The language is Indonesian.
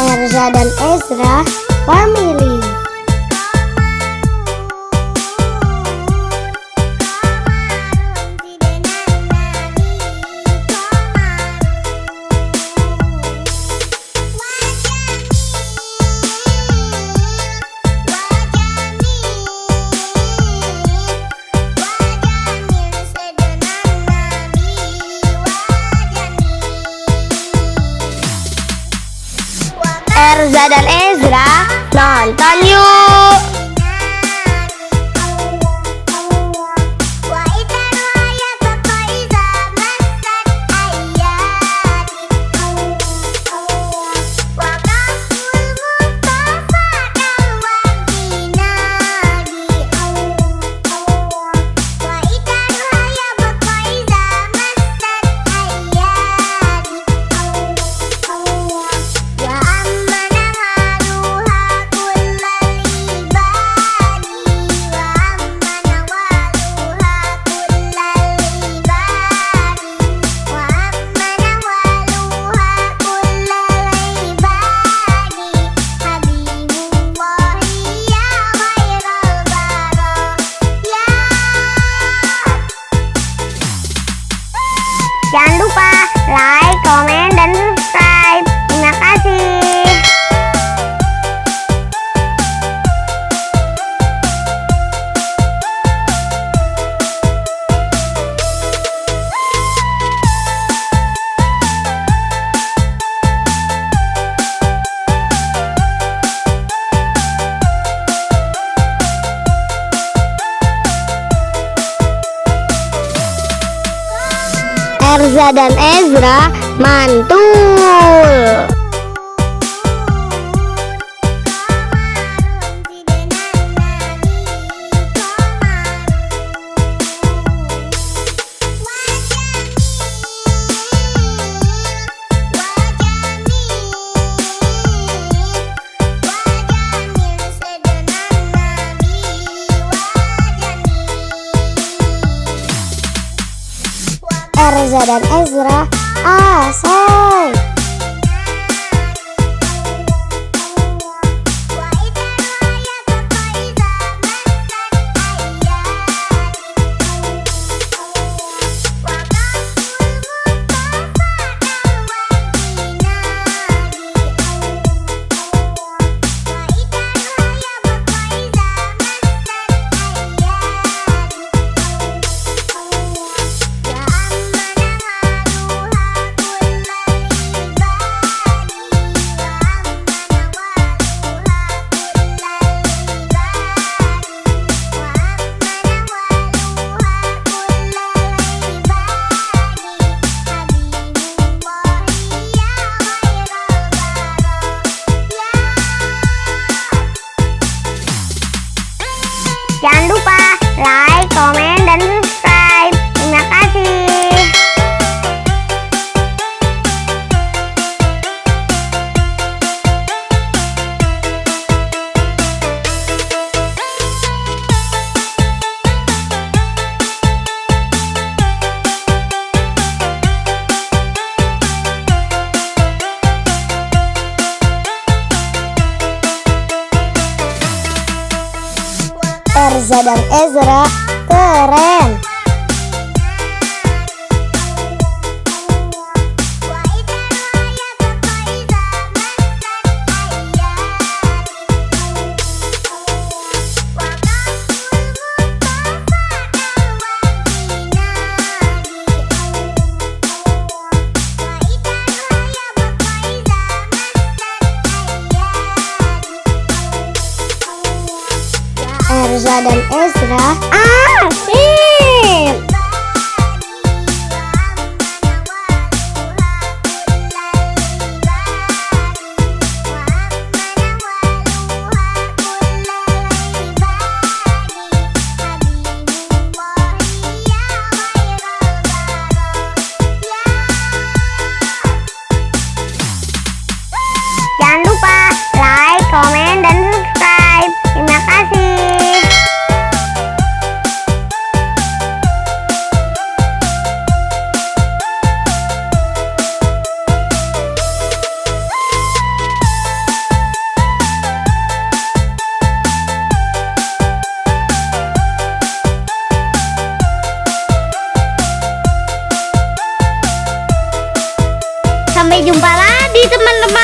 Erza dan Ezra Family. Erza dan Ezra nonton yuk. Jangan lupa like, komen, dan subscribe. Terima kasih. Erza dan Ezra mantul. Erza dan Ezra asai. Jangan lupa like, komen, dan subscribe. Terima kasih. Erza dan Ezra keren. Erza dan Ezra asik. Jangan lupa like, komen, dan subscribe. Terima kasih. Sampai jumpa lagi teman-teman.